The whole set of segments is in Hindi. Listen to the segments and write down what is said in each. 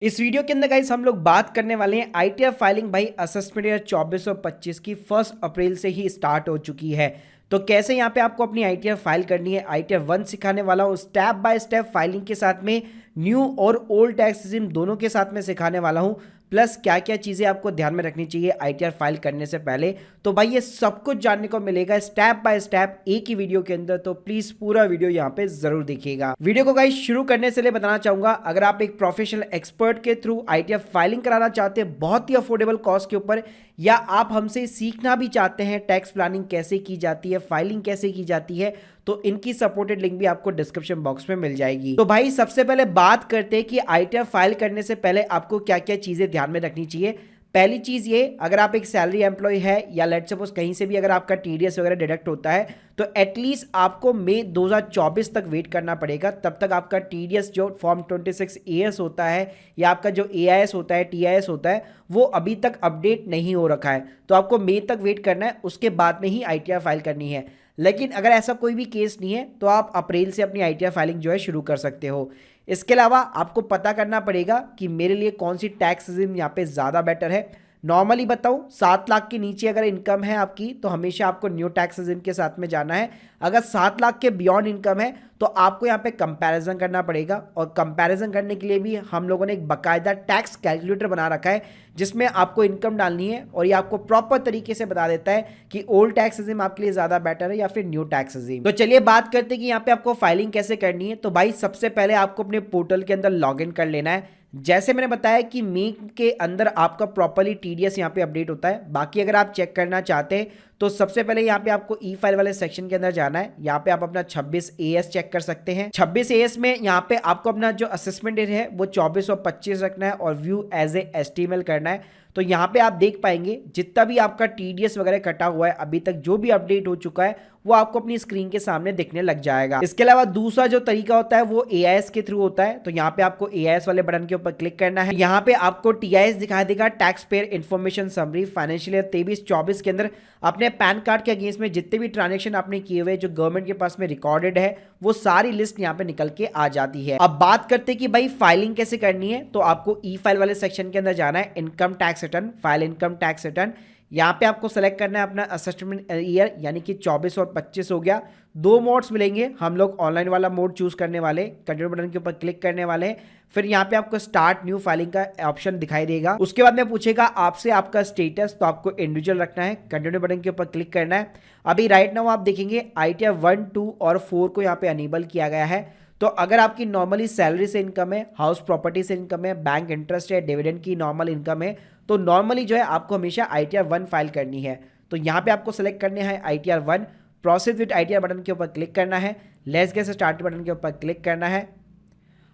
इस वीडियो के अंदर गाइस हम लोग बात करने वाले हैं आईटीआर फाइलिंग भाई असेसमेंट ईयर 24 और 25 की 1 अप्रैल से ही स्टार्ट हो चुकी है। तो कैसे यहाँ पे आपको अपनी आईटीआर फाइल करनी है, आईटीआर 1 सिखाने वाला हूँ, स्टेप बाय स्टेप फाइलिंग के साथ में न्यू और ओल्ड टैक्स रिजिम दोनों के साथ में सिखाने वाला हूँ। प्लस क्या क्या चीज़ें आपको ध्यान में रखनी चाहिए आईटीआर फाइल करने से पहले। तो भाई ये सब कुछ जानने को मिलेगा स्टेप बाय स्टेप एक ही वीडियो के अंदर, तो प्लीज पूरा वीडियो यहाँ पे जरूर देखिएगा। वीडियो को गाइस शुरू करने से लिए बताना चाहूंगा, अगर आप एक प्रोफेशनल एक्सपर्ट के थ्रू आईटीआर फाइलिंग कराना चाहते हैं बहुत ही अफोर्डेबल कॉस्ट के ऊपर, या आप हमसे सीखना भी चाहते हैं टैक्स प्लानिंग कैसे की जाती है, फाइलिंग कैसे की जाती है, तो इनकी सपोर्टेड लिंक भी आपको डिस्क्रिप्शन बॉक्स में मिल जाएगी। तो भाई सबसे पहले बात करते हैं कि आईटीआर फाइल करने से पहले आपको क्या क्या चीजें ध्यान में रखनी चाहिए। पहली चीज ये, अगर आप एक सैलरी एम्प्लॉय है या लेट सपोज कहीं से भी अगर आपका टीडीएस वगैरह डिडक्ट होता है, तो एटलीस्ट आपको मई 2024 तक वेट करना पड़ेगा। तब तक आपका टीडीएस जो फॉर्म 26 एएस होता है या आपका जो एआईएस होता है, टीआईएस होता है, वो अभी तक अपडेट नहीं हो रखा है। तो आपको मई तक वेट करना है, उसके बाद में ही आईटीआर फाइल करनी है। लेकिन अगर ऐसा कोई भी केस नहीं है तो आप अप्रैल से अपनी आईटीआर फाइलिंग जो है शुरू कर सकते हो। इसके अलावा आपको पता करना पड़ेगा कि मेरे लिए कौन सी टैक्स रिजिम यहाँ पे ज़्यादा बेटर है। नॉर्मली बताऊं, 7 लाख के नीचे अगर इनकम है आपकी तो हमेशा आपको न्यू टैक्स रिजिम के साथ में जाना है। अगर 7 लाख के बियॉन्ड इनकम है तो आपको यहाँ पे कंपैरिजन करना पड़ेगा, और कंपैरिजन करने के लिए भी हम लोगों ने एक बाकायदा टैक्स कैलकुलेटर बना रखा है जिसमें आपको इनकम डालनी है और ये आपको प्रॉपर तरीके से बता देता है कि ओल्ड टैक्स रिजिम आपके लिए ज़्यादा बेटर है या फिर न्यू टैक्स रिजिम। तो चलिए बात करते हैं कि यहाँ पे आपको फाइलिंग कैसे करनी है। तो भाई सबसे पहले आपको अपने पोर्टल के अंदर लॉग इन कर लेना है। जैसे मैंने बताया कि मई के अंदर आपका प्रॉपर्ली टीडीएस यहाँ पे अपडेट होता है। बाकी अगर आप चेक करना चाहते हैं तो सबसे पहले यहाँ पे आपको ई फाइल वाले सेक्शन के अंदर जाना है। यहाँ पे आप अपना 26 एएस चेक कर सकते हैं। 26 एएस में यहाँ पे आपको अपना जो असेसमेंट है वो 24 और 25 रखना है और व्यू एज ए एस्टीमेल करना है। तो यहाँ पे आप देख पाएंगे जितना भी आपका टीडीएस वगैरह कटा हुआ है अभी तक, जो भी अपडेट हो चुका है वो आपको अपनी स्क्रीन के सामने दिखने लग जाएगा। इसके अलावा दूसरा जो तरीका होता है वो एआईएस के थ्रू होता है। तो यहाँ पे आपको एआईएस वाले बटन के ऊपर क्लिक करना है। यहाँ पे आपको टीआईएस दिखा देगा, tax payer information summary, financial year 23-24 के अंदर अपने पैन कार्ड के अगेंस्ट में जितने भी ट्रांजेक्शन आपने किए हुए जो गवर्नमेंट के पास में रिकॉर्डेड है वो सारी लिस्ट यहाँ पे निकल के आ जाती है। अब बात करते हैं कि भाई फाइलिंग कैसे करनी है। तो आपको ई फाइल वाले सेक्शन के अंदर जाना है, income tax return, file income tax return. यहाँ पे आपको सेलेक्ट करना है अपना असेसमेंट ईयर, यानी कि 24 और 25 हो गया। 2 मोड्स मिलेंगे, हम लोग ऑनलाइन वाला मोड चूज करने वाले, कंटिन्यू बटन के ऊपर क्लिक करने वाले हैं। फिर यहाँ पे आपको स्टार्ट न्यू फाइलिंग का ऑप्शन दिखाई देगा। उसके बाद में पूछेगा आपसे आपका स्टेटस, तो आपको इंडिविजुअल रखना है, कंटिन्यू बटन के ऊपर क्लिक करना है। अभी राइट नाउ आप देखेंगे आईटीआर 1, 2 और 4 को यहाँ पे अनेबल किया गया है। तो अगर आपकी नॉर्मली सैलरी से इनकम है, हाउस प्रॉपर्टी से इनकम है, बैंक इंटरेस्ट है, डिविडेंड की नॉर्मल इनकम है, तो नॉर्मली जो है आपको हमेशा आईटीआर 1 फाइल करनी है। तो यहाँ पे आपको सेलेक्ट करने हैं ITR 1, process with ITR button के ऊपर क्लिक करना है, लेट्स गेट स्टार्टेड बटन के ऊपर क्लिक करना है।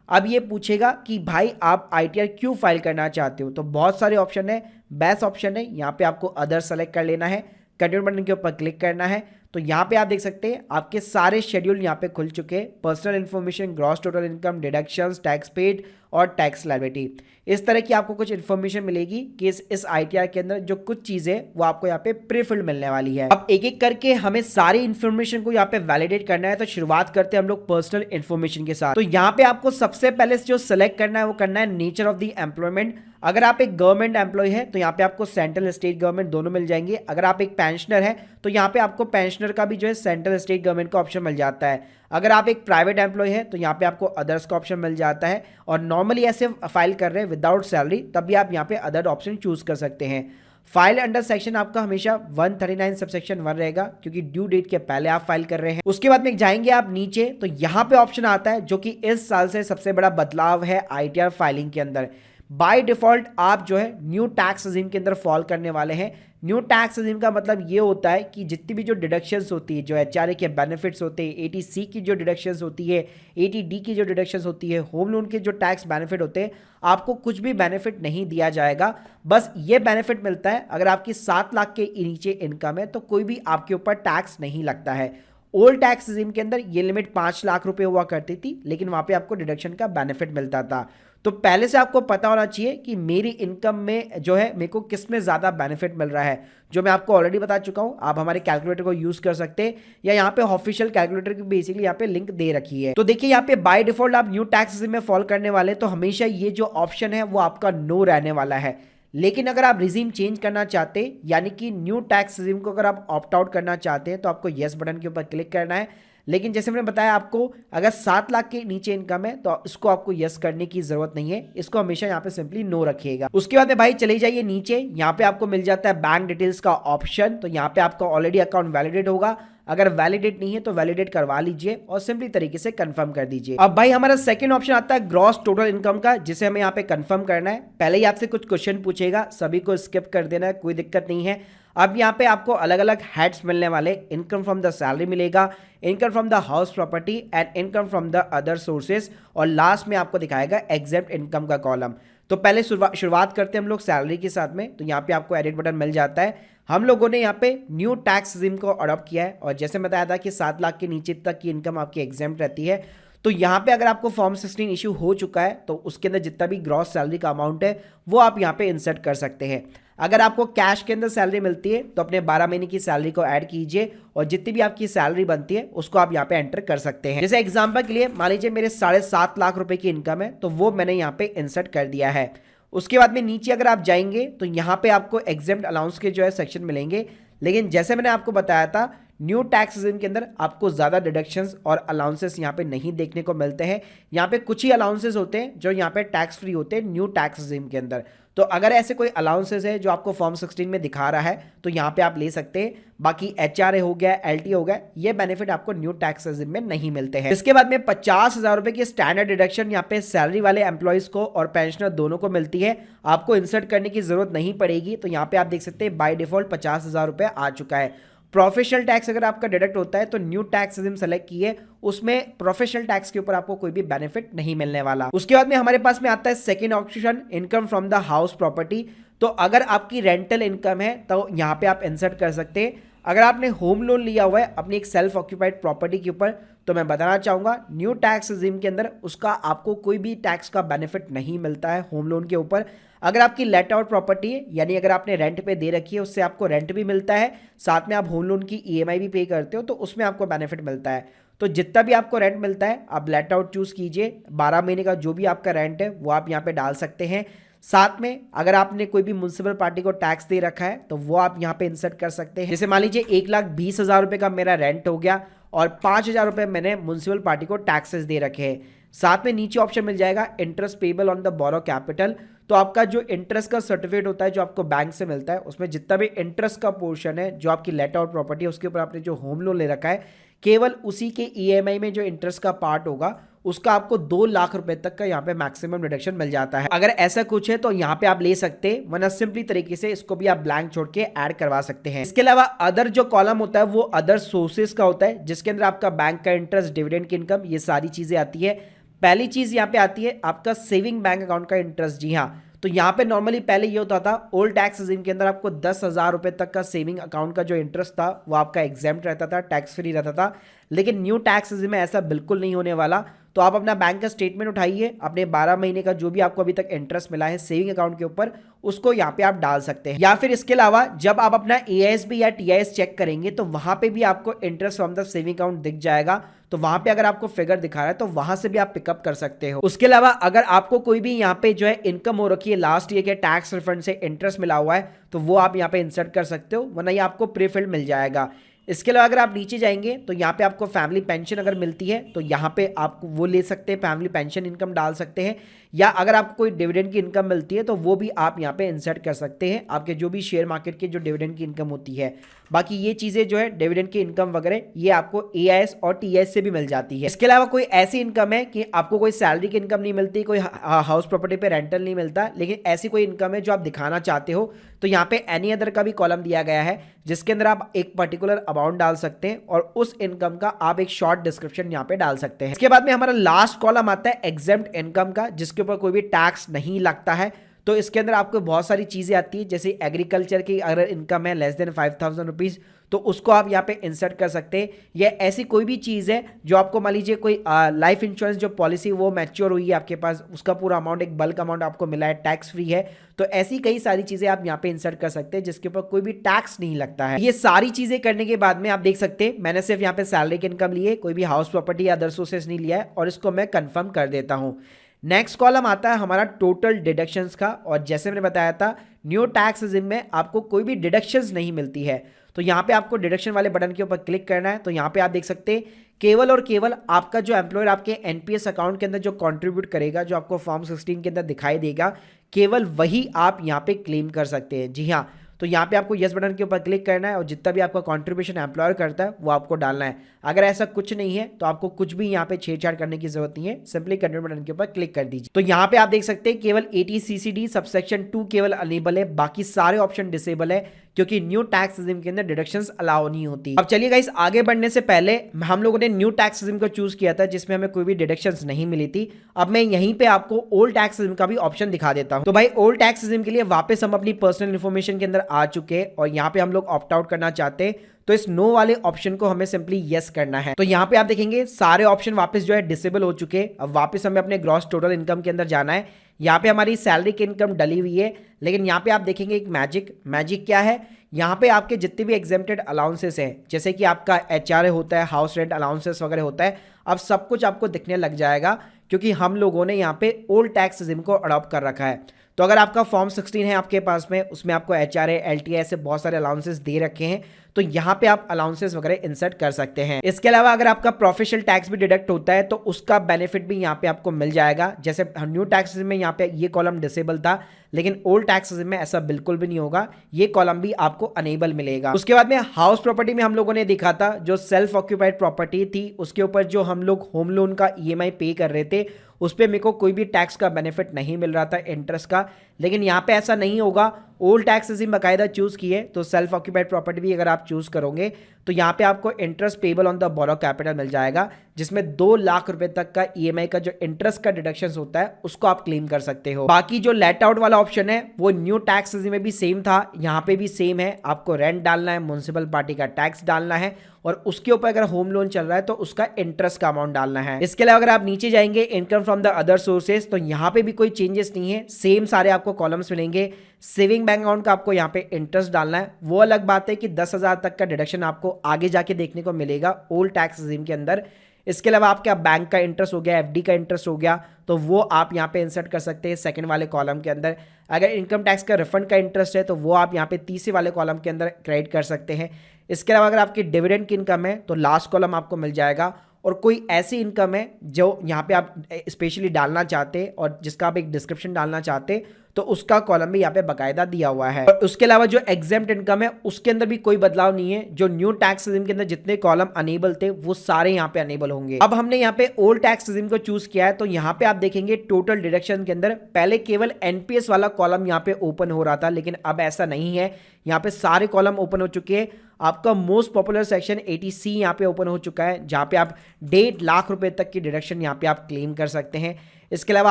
अब ये पूछेगा कि भाई आप आईटीआर क्यों फाइल करना चाहते हो। तो बहुत सारे ऑप्शन है, बेस्ट ऑप्शन है यहाँ पे आपको अदर सेलेक्ट कर लेना है, कंटिन्यू बटन के ऊपर क्लिक करना है। तो यहाँ पे आप देख सकते हैं आपके सारे शेड्यूल यहाँ पे खुल चुके हैं, personal information, gross total income, deductions, tax paid और टैक्स लायबिलिटी। इस तरह की आपको कुछ इन्फॉर्मेशन मिलेगी कि इस आईटीआर के अंदर जो कुछ चीजें वो आपको यहाँ पे प्री फिल्ड मिलने वाली है। अब एक एक करके हमें सारी इन्फॉर्मेशन को यहाँ पे वैलिडेट करना है। तो शुरुआत करते हैं हम लोग पर्सनल इन्फॉर्मेशन के साथ। तो यहाँ पे आपको सबसे पहले जो सेलेक्ट करना है वो करना है नेचर ऑफ द एम्प्लॉयमेंट। अगर आप एक गवर्नमेंट एम्प्लॉय है तो यहाँ पे आपको सेंट्रल स्टेट गवर्नमेंट दोनों मिल जाएंगे। अगर आप एक पेंशनर है तो यहाँ पे आपको पेंशनर का भी जो है सेंट्रल स्टेट गवर्नमेंट का ऑप्शन मिल जाता है। अगर आप एक प्राइवेट एम्प्लॉय है तो यहाँ पे आपको अदर्स का ऑप्शन मिल जाता है। और नॉर्मली ऐसे फाइल कर रहे हैं विदाउट सैलरी, तब भी आप यहाँ पे अदर ऑप्शन चूज कर सकते हैं। फाइल अंडर सेक्शन आपका हमेशा 139 सबसेक्शन 1 रहेगा, क्योंकि ड्यू डेट के पहले आप फाइल कर रहे हैं। उसके बाद में जाएंगे आप नीचे, तो यहाँ पे ऑप्शन आता है जो कि इस साल से सबसे बड़ा बदलाव है आईटीआर फाइलिंग के अंदर। बाय डिफॉल्ट आप जो है न्यू टैक्स रिजिम के अंदर फॉल करने वाले हैं। न्यू टैक्स रिजिम का मतलब ये होता है कि जितनी भी जो डिडक्शंस होती है, जो एचआरए के बेनिफिट्स होते हैं, एटीसी की जो डिडक्शंस होती है, एटीडी की जो डिडक्शंस होती है, होम लोन के जो टैक्स बेनिफिट होते हैं, आपको कुछ भी बेनिफिट नहीं दिया जाएगा। बस ये बेनिफिट मिलता है अगर आपकी 7 लाख के नीचे इनकम है तो कोई भी आपके ऊपर टैक्स नहीं लगता है। ओल्ड टैक्स रिजिम के अंदर ये लिमिट 5 लाख रुपए हुआ करती थी, लेकिन वहां पे आपको डिडक्शन का बेनिफिट मिलता था। तो पहले से आपको पता होना चाहिए कि मेरी इनकम में जो है मेरे को किस में ज़्यादा बेनिफिट मिल रहा है, जो मैं आपको ऑलरेडी बता चुका हूं। आप हमारे कैलकुलेटर को यूज़ कर सकते हैं या यहाँ पे ऑफिशियल कैलकुलेटर की बेसिकली यहाँ पे लिंक दे रखी है। तो देखिए यहाँ पे बाय डिफॉल्ट आप न्यू टैक्स में फॉल करने वाले, तो हमेशा ये जो ऑप्शन है वो आपका नो रहने वाला है। लेकिन अगर आप रिजीम चेंज करना चाहते हैं, यानी कि न्यू टैक्स रिजीम को अगर आप ऑप्ट आउट करना चाहते हैं, तो आपको येस बटन के ऊपर क्लिक करना है। लेकिन जैसे मैंने बताया आपको, अगर 7 लाख के नीचे इनकम है तो इसको आपको यस करने की जरूरत नहीं है, इसको हमेशा यहाँ पे सिंपली नो रखिएगा। उसके बाद में भाई चले जाइए नीचे, यहाँ पे आपको मिल जाता है बैंक डिटेल्स का ऑप्शन। तो यहाँ पे आपका ऑलरेडी अकाउंट वैलिडेट होगा, अगर वैलिडेट नहीं है तो वैलिडेट करवा लीजिए और सिंपली तरीके से कंफर्म कर दीजिए। अब भाई हमारा सेकंड ऑप्शन आता है ग्रॉस टोटल इनकम का, जिसे हमें यहाँ पे कंफर्म करना है। पहले ही आपसे कुछ क्वेश्चन पूछेगा, सभी को स्किप कर देना है, कोई दिक्कत नहीं है। अब यहाँ पे आपको अलग अलग हेड्स मिलने वाले, इनकम फ्रॉम द सैलरी मिलेगा, income from the house property and income from the other sources, और लास्ट में आपको दिखाएगा एग्जेप्ट इनकम का कॉलम। तो पहले शुरुआत करते हैं हम लोग सैलरी के साथ में। तो यहाँ पे आपको एडिट बटन मिल जाता है। हम लोगों ने यहाँ पे न्यू टैक्स रिजीम को अडॉप्ट किया है, और जैसे बताया था कि 7 लाख के नीचे तक की इनकम आपकी एग्जेम्प्ट रहती है। तो यहाँ पे अगर आपको फॉर्म 16 इशू हो चुका है तो उसके अंदर जितना भी ग्रॉस सैलरी का अमाउंट है वो आप यहाँ पे इंसर्ट कर सकते हैं। अगर आपको कैश के अंदर सैलरी मिलती है तो अपने 12 महीने की सैलरी को ऐड कीजिए, और जितनी भी आपकी सैलरी बनती है उसको आप यहाँ पे एंटर कर सकते हैं। जैसे एग्जांपल के लिए मान लीजिए मेरे 7.5 लाख रुपए की इनकम है, तो वो मैंने यहाँ पे इंसर्ट कर दिया है। उसके बाद में नीचे अगर आप जाएंगे तो यहाँ पे आपको एग्जेम्प्ट अलाउंस के जो है सेक्शन मिलेंगे। लेकिन जैसे मैंने आपको बताया था, न्यू टैक्स रिजीम के अंदर आपको ज़्यादा डिडक्शंस और अलाउंसेस यहाँ पे नहीं देखने को मिलते हैं। यहाँ पे कुछ ही अलाउंसेस होते हैं जो यहाँ पे टैक्स फ्री होते हैं न्यू टैक्स रिजीम के अंदर। तो अगर ऐसे कोई अलाउंसेस है जो आपको फॉर्म 16 में दिखा रहा है तो यहाँ पे आप ले सकते हैं। बाकी HRA हो गया, LTA हो गया, ये बेनिफिट आपको न्यू टैक्स रिजीम में नहीं मिलते हैं। इसके बाद में 50,000 रुपए की स्टैंडर्ड डिडक्शन यहाँ पे सैलरी वाले एम्प्लॉइज को और पेंशनर दोनों को मिलती है, आपको इंसर्ट करने की जरूरत नहीं पड़ेगी। तो यहाँ पे आप देख सकते हैं बाय डिफॉल्ट 50,000 रुपए आ चुका है। प्रोफेशनल टैक्स अगर आपका डिडक्ट होता है तो न्यू टैक्स रिजीम सेलेक्ट किए, उसमें प्रोफेशनल टैक्स के ऊपर आपको कोई भी बेनिफिट नहीं मिलने वाला। उसके बाद में हमारे पास में आता है second option, income from the house property. तो अगर आपकी रेंटल इनकम है तो यहाँ पे आप इंसर्ट कर सकते हैं। अगर आपने होम लोन लिया हुआ है अपनी एक सेल्फ ऑक्यूपाइड प्रॉपर्टी के ऊपर, तो मैं बताना चाहूंगा न्यू टैक्स रिजीम के अंदर उसका आपको कोई भी टैक्स का बेनिफिट नहीं मिलता है होम लोन के ऊपर। अगर आपकी लेट आउट प्रॉपर्टी है, यानी अगर आपने रेंट पे दे रखी है, उससे आपको रेंट भी मिलता है, साथ में आप होम लोन की EMI भी पे करते हो, तो उसमें आपको बेनिफिट मिलता है। तो जितना भी आपको रेंट मिलता है आप लेट आउट चूज कीजिए, 12 महीने का जो भी आपका रेंट है वो आप यहाँ पे डाल सकते हैं। साथ में अगर आपने कोई भी म्युनिसिपल पार्टी को टैक्स दे रखा है तो वो आप यहाँ पे इंसर्ट कर सकते हैं। जैसे मान लीजिए 1,20,000 रुपए का मेरा रेंट हो गया और 5,000 रुपए मैंने म्युनिसिपल पार्टी को टैक्सेस दे रखे हैं। साथ में नीचे ऑप्शन मिल जाएगा interest payable on the borrow capital. तो आपका जो इंटरेस्ट का सर्टिफिकेट होता है जो आपको बैंक से मिलता है, उसमें जितना भी इंटरेस्ट का पोर्शन है जो आपकी लेट आउट प्रॉपर्टी है उसके ऊपर आपने जो होम लोन ले रखा है, केवल उसी के EMI में जो इंटरेस्ट का पार्ट होगा उसका आपको 2 लाख रुपए तक का यहाँ पे मैक्सिमम डिडक्शन मिल जाता है। अगर ऐसा कुछ है तो यहाँ पे आप ले सकते हैं, वरना सिंपली तरीके से इसको भी आप ब्लैंक छोड़ के ऐड करवा सकते हैं। इसके अलावा अदर जो कॉलम होता है वो अदर सोर्सेज का होता है, जिसके अंदर आपका बैंक का इंटरेस्ट, डिविडेंड की इनकम, ये सारी चीजें आती है। पहली चीज यहाँ पे आती है आपका सेविंग बैंक अकाउंट का इंटरेस्ट। जी हाँ, तो यहाँ पे नॉर्मली पहले ये होता था ओल्ड टैक्स रिजीम के अंदर आपको 10,000 रुपए तक का सेविंग अकाउंट का जो इंटरेस्ट था वो आपका एग्जेम्प्ट रहता था, टैक्स फ्री रहता था। लेकिन न्यू टैक्स रिजीम में ऐसा बिल्कुल नहीं होने वाला। तो आप अपना बैंक का स्टेटमेंट उठाइए, अपने 12 महीने का जो भी आपको अभी तक इंटरेस्ट मिला है सेविंग अकाउंट के ऊपर, उसको यहाँ पे आप डाल सकते हैं। या फिर इसके अलावा जब आप अपना AISB या TIS चेक करेंगे तो वहां पे भी आपको interest from the saving account दिख जाएगा। तो वहां पे अगर आपको फिगर दिखा रहा है तो वहां से भी आप पिकअप कर सकते हो। उसके अलावा अगर आपको कोई भी यहाँ पे जो है इनकम हो रखी है लास्ट ईयर के टैक्स रिफंड से, इंटरेस्ट मिला हुआ है, तो वो आप यहाँ पे इंसर्ट कर सकते हो, वरना ये आपको प्रीफिल्ड मिल जाएगा। इसके अलावा अगर आप नीचे जाएंगे तो यहाँ पे आपको फैमिली पेंशन अगर मिलती है तो यहाँ पे आप वो ले सकते हैं, फैमिली पेंशन इनकम डाल सकते हैं। या अगर आपको कोई डिविडेंड की इनकम मिलती है तो वो भी आप यहाँ पे इंसर्ट कर सकते हैं, आपके जो भी शेयर मार्केट के जो डिविडेंड की इनकम होती है। बाकी ये चीज़ें जो है डिविडेंड की इनकम वगैरह ये आपको AIS और TIS से भी मिल जाती है। इसके अलावा कोई ऐसी इनकम है कि आपको कोई सैलरी की इनकम नहीं मिलती, कोई हाउस प्रॉपर्टी पे रेंटल नहीं मिलता, लेकिन ऐसी कोई इनकम है जो आप दिखाना चाहते हो, तो यहाँ पे एनी अदर का भी कॉलम दिया गया है जिसके अंदर आप एक पर्टिकुलर अमाउंट डाल सकते हैं और उस इनकम का आप एक शॉर्ट डिस्क्रिप्शन यहाँ पे डाल सकते हैं। इसके बाद में हमारा लास्ट कॉलम आता है एग्जेम्प्ट इनकम का, जिसके ऊपर कोई भी टैक्स नहीं लगता है। तो इसके अंदर आपको बहुत सारी चीज़ें आती है, जैसे एग्रीकल्चर की अगर इनकम है लेस देन 5,000 रुपीज़ तो उसको आप यहाँ पे इंसर्ट कर सकते हैं। या ऐसी कोई भी चीज़ है जो आपको मान लीजिए कोई लाइफ इंश्योरेंस जो पॉलिसी वो मैच्योर हुई है आपके पास, उसका पूरा अमाउंट एक बल्क अमाउंट आपको मिला है, टैक्स फ्री है, तो ऐसी कई सारी चीज़ें आप यहाँ पे इंसर्ट कर सकते हैं जिसके ऊपर कोई भी टैक्स नहीं लगता है। ये सारी चीज़ें करने के बाद में आप देख सकते हैं मैंने सिर्फ यहाँ पे सैलरी की इनकम ली है, कोई भी हाउस प्रॉपर्टी या अदर सोर्सेस नहीं लिया है, और इसको मैं कंफर्म कर देता हूँ। नेक्स्ट कॉलम आता है हमारा टोटल डिडक्शंस का, और जैसे मैंने बताया था न्यू टैक्स रेजिम में आपको कोई भी डिडक्शंस नहीं मिलती है। तो यहाँ पे आपको डिडक्शन वाले बटन के ऊपर क्लिक करना है। तो यहाँ पे आप देख सकते हैं केवल और केवल आपका जो एम्प्लॉयर आपके एनपीएस अकाउंट के अंदर जो कंट्रीब्यूट करेगा, जो आपको फॉर्म 16 के अंदर दिखाई देगा, केवल वही आप यहाँ पे क्लेम कर सकते हैं। जी हाँ, तो यहाँ पे आपको यस बटन के ऊपर क्लिक करना है और जितना भी आपका कंट्रीब्यूशन एम्प्लॉयर करता है वो आपको डालना है। अगर ऐसा कुछ नहीं है तो आपको कुछ भी यहाँ पे छेड़छाड़ करने की जरूरत नहीं है, सिंपली कंटिन्यू बटन के ऊपर क्लिक कर दीजिए। तो यहाँ पे आप देख सकते हैं केवल 80CCD सबसेक्शन 2 केवल अनेबल है, बाकी सारे ऑप्शन डिसेबल है क्योंकि न्यू टैक्स रिजिम के अंदर डिडक्शंस अलाउ नहीं होती। अब चलिए गाइस, आगे बढ़ने से पहले हम लोगों ने न्यू टैक्स रिजिम को चूज किया था जिसमें हमें कोई भी डिडक्शंस नहीं मिली थी। अब मैं यहीं पे आपको ओल्ड टैक्स रिजिम का भी ऑप्शन दिखा देता हूं। तो भाई ओल्ड टैक्स रिजिम के लिए वापस हम अपनी पर्सनल इन्फॉर्मेशन के अंदर आ चुके हैं और यहाँ पे हम लोग ऑप्ट आउट करना चाहते हैं, तो इस नो वाले ऑप्शन को हमें सिंपली यस करना है। तो यहाँ पे आप देखेंगे सारे ऑप्शन वापस जो है डिसेबल हो चुके हैं। अब वापस हमें अपने ग्रॉस टोटल इनकम के अंदर जाना है। यहाँ पे हमारी सैलरी की इनकम डली हुई है, लेकिन यहाँ पे आप देखेंगे एक मैजिक क्या है, यहाँ पे आपके जितने भी एग्जेम्प्टेड अलाउंसेस हैं, जैसे कि आपका HRA होता है, हाउस रेंट अलाउंसेस वगैरह होता है, अब सब कुछ आपको दिखने लग जाएगा क्योंकि हम लोगों ने यहाँ पे ओल्ड टैक्स रिजिम को अडॉप्ट कर रखा है। तो अगर आपका फॉर्म 16 है आपके पास में, उसमें आपको HRA LTA ऐसे बहुत सारे अलाउंसेस दे रखे हैं, तो यहाँ पे आप अलाउंसेस वगैरह इंसर्ट कर सकते हैं। इसके अलावा अगर आपका प्रोफेशनल टैक्स भी डिडक्ट होता है तो उसका बेनिफिट भी यहाँ पे आपको मिल जाएगा। जैसे न्यू टैक्स में यहाँ पे ये कॉलम डिसेबल था, लेकिन ओल्ड टैक्स में ऐसा बिल्कुल भी नहीं होगा, ये कॉलम भी आपको अनेबल मिलेगा। उसके बाद में हाउस प्रॉपर्टी में हम लोगों ने देखा था जो सेल्फ ऑक्यूपाइड प्रॉपर्टी थी उसके ऊपर जो हम लोग होम लोन का EMI पे कर रहे थे उस पर मेरे को कोई भी टैक्स का बेनिफिट नहीं मिल रहा था, इंटरेस्ट का, लेकिन यहाँ पे ऐसा नहीं होगा। ओल्ड टैक्स रिजिम बाकायदा चूज किए तो सेल्फ ऑक्यूपाइड प्रॉपर्टी भी अगर आप चूज करोगे तो यहाँ पे आपको interest payable on the borrow capital मिल जाएगा, जिसमें 2 लाख रुपए तक का EMI का जो इंटरेस्ट का डिडक्शन होता है उसको आप क्लेम कर सकते हो। बाकी जो लेट आउट वाला ऑप्शन है वो न्यू टैक्स रिजिम में भी सेम था, यहाँ पे भी सेम है, आपको रेंट डालना है, म्युनिसिपल पार्टी का टैक्स डालना है और उसके ऊपर अगर होम लोन चल रहा है तो उसका इंटरेस्ट का अमाउंट डालना है। इसके अलावा अगर आप नीचे जाएंगे income from the other sources तो यहाँ पे भी कोई चेंजेस नहीं है, सेम सारे आपको कॉलम्स मिलेंगे। सेविंग बैंक अकाउंट का आपको यहाँ पे इंटरेस्ट डालना है, वो अलग बात है कि 10,000 तक का डिडक्शन आपको आगे जाके देखने को मिलेगा ओल्ड टैक्स रिजिम के अंदर। इसके अलावा आपका बैंक का इंटरेस्ट हो गया, FD का इंटरेस्ट हो गया, तो वो आप यहाँ पे इंसर्ट कर सकते हैं सेकंड वाले कॉलम के अंदर। अगर इनकम टैक्स का रिफंड का इंटरेस्ट है तो वो आप यहाँ पे तीसरे वाले कॉलम के अंदर क्रेडिट कर सकते हैं। इसके अलावा अगर आपकी डिविडेंड की इनकम है तो लास्ट कॉलम आपको मिल जाएगा, और कोई ऐसी इनकम है जो यहाँ पे आप स्पेशली डालना चाहते और जिसका आप एक डिस्क्रिप्शन डालना चाहते तो उसका कॉलम भी यहाँ पे बकायदा दिया हुआ है। और उसके अलावा जो एग्जेम्प्ट इनकम है उसके अंदर भी कोई बदलाव नहीं है, जो न्यू टैक्स रिजिम के अंदर जितने कॉलम अनेबल थे वो सारे यहाँ पे अनेबल होंगे। अब हमने यहाँ पे ओल्ड टैक्स रिजिम को चूज किया है तो यहाँ पे आप देखेंगे टोटल डिडक्शन के अंदर पहले केवल NPS वाला कॉलम यहाँ पे ओपन हो रहा था, लेकिन अब ऐसा नहीं है, यहाँ पे सारे कॉलम ओपन हो चुके हैं। आपका मोस्ट पॉपुलर सेक्शन 80C यहाँ पे ओपन हो चुका है, जहाँ पे आप 1.5 लाख रुपए तक की डिडक्शन यहाँ पे आप क्लेम कर सकते हैं। इसके अलावा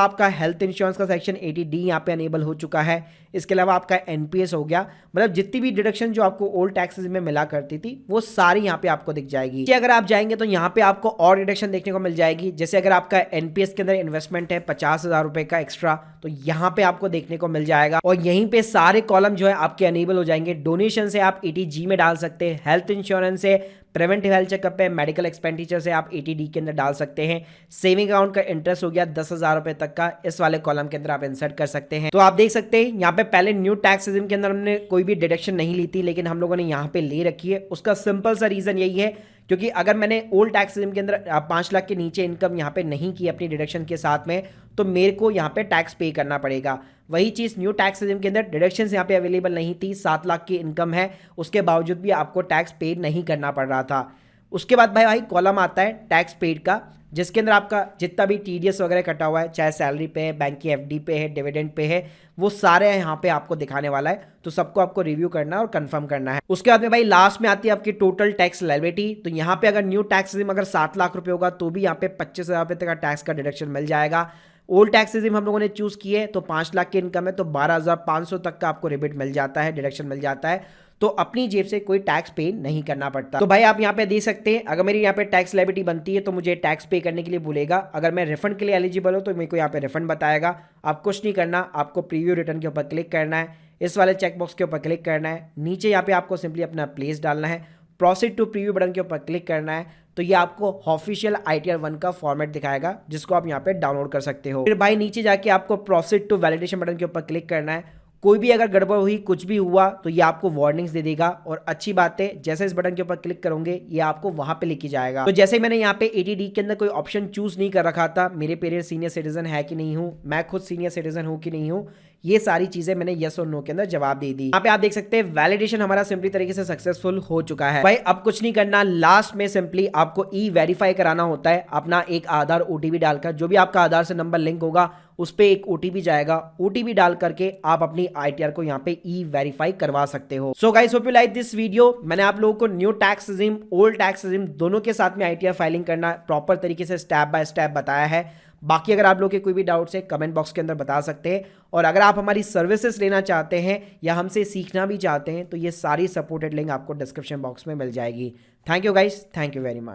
आपका हेल्थ इंश्योरेंस का सेक्शन 80D यहाँ पे अनेबल हो चुका है। इसके अलावा आपका NPS हो गया, मतलब जितनी भी डिडक्शन जो आपको ओल्ड टैक्सेस में मिला करती थी वो सारी यहाँ पे आपको दिख जाएगी। अगर आप जाएंगे तो यहाँ पे आपको और डिडक्शन देखने को मिल जाएगी, जैसे अगर आपका NPS के अंदर इन्वेस्टमेंट है 50,000 रुपए का एक्स्ट्रा तो यहाँ पे आपको देखने को मिल जाएगा, और यहीं पे सारे कॉलम जो है आपके अनेबल हो जाएंगे। डोनेशन से आप 80G में डाल सकते हैं, हेल्थ इंश्योरेंस से, प्रिवेंटिव हेल्थ चेकअप है, मेडिकल एक्सपेंडिचर से आप 80D के अंदर डाल सकते हैं। सेविंग अकाउंट का इंटरेस्ट हो गया 10,000 रुपए तक का, इस वाले कॉलम के अंदर आप इंसर्ट कर सकते हैं। तो आप देख सकते हैं यहाँ पे पहले न्यू टैक्स रिजिम के अंदर हमने कोई भी डिडक्शन नहीं ली थी, लेकिन हम लोगों ने यहाँ पे ले रखी है। उसका सिंपल सा रीजन यही है क्योंकि अगर मैंने ओल्ड टैक्स रिजिम के अंदर 5 लाख के नीचे इनकम यहाँ पे नहीं की अपनी डिडक्शन के साथ में, तो मेरे को यहाँ पे टैक्स पे करना पड़ेगा। वही चीज़ न्यू टैक्स रिजिम के अंदर डिडक्शंस यहाँ पे अवेलेबल नहीं थी, 7 लाख की इनकम है उसके बावजूद भी आपको टैक्स पे नहीं करना पड़ रहा था। उसके बाद भाई कॉलम आता है टैक्स पेड का, जिसके अंदर आपका जितना भी TDS वगैरह कटा हुआ है, चाहे सैलरी पे है, बैंक की FD पे है, डिविडेंड पे है, वो सारे यहाँ पे आपको दिखाने वाला है। तो सबको आपको रिव्यू करना है और कंफर्म करना है। उसके बाद में भाई लास्ट में आती है आपकी टोटल टैक्स लायबिलिटी। तो यहाँ पे अगर न्यू टैक्स रिजिम अगर 7 लाख रुपए होगा तो भी यहाँ पे 25,000 रुपए तक का टैक्स का डिडक्शन मिल जाएगा। ओल्ड टैक्स रेजिम हम लोगों ने चूज की है तो 5 लाख की इनकम है तो 12,500 तक का आपको रिबेट मिल जाता है, डिडक्शन मिल जाता है, तो अपनी जेब से कोई टैक्स पे नहीं करना पड़ता। तो भाई आप यहाँ पे देख सकते हैं, अगर मेरी यहाँ पे टैक्स लायबिलिटी बनती है तो मुझे टैक्स पे करने के लिए बोलेगा, अगर मैं रिफंड के लिए एलिजिबल हो तो मेरे को यहाँ पे रिफंड बताएगा। आप कुछ नहीं करना, आपको प्रीव्यू रिटर्न के ऊपर क्लिक करना है, इस वाले चेकबॉक्स के ऊपर क्लिक करना है, नीचे यहाँ पे आपको सिंपली अपना प्लेस डालना है, प्रोसीड टू प्रीव्यू बटन के ऊपर क्लिक करना है, तो ये आपको ऑफिशियल ITR 1 का फॉर्मेट दिखाएगा जिसको आप यहाँ पे डाउनलोड कर सकते हो। फिर भाई नीचे जाके आपको प्रोसीड टू वैलिडेशन बटन के ऊपर क्लिक करना है, कोई भी अगर गड़बड़ हुई, कुछ भी हुआ तो ये आपको वार्निंग्स दे देगा। और अच्छी बात है, जैसे इस बटन के ऊपर क्लिक करोगे ये आपको वहां पे लेके जाएगा। तो जैसे मैंने यहाँ पे 80D के अंदर कोई ऑप्शन चूज नहीं कर रखा था, मेरे पेरेंट्स सीनियर सिटीजन है कि नहीं हूँ, मैं खुद सीनियर सिटीजन हूँ कि नहीं हूँ, ये सारी चीजें मैंने यस और नो के अंदर जवाब दे दी। यहाँ पे आप देख सकते हैं वैलिडेशन हमारा सिंपली तरीके से सक्सेसफुल हो चुका है। भाई अब कुछ नहीं करना, लास्ट में सिंपली आपको ई-वेरीफाई कराना होता है अपना एक आधार OTP डालकर, जो भी आपका आधार से नंबर लिंक होगा उस पे एक OTP जाएगा, OTP डाल करके आप अपनी ITR को यहाँ पे ई-वेरीफाई करवा सकते हो। So guys hope you like this video. मैंने आप लोगों को new tax regime, old tax regime दोनों के साथ में ITR फाइलिंग करना प्रॉपर तरीके से स्टेप बाय स्टेप बताया है। बाकी अगर आप लोग के कोई भी डाउट्स है कमेंट बॉक्स के अंदर बता सकते हैं, और अगर आप हमारी सर्विसेज लेना चाहते हैं या हमसे सीखना भी चाहते हैं तो ये सारी सपोर्टेड लिंक आपको डिस्क्रिप्शन बॉक्स में मिल जाएगी। Thank you guys, thank you very much.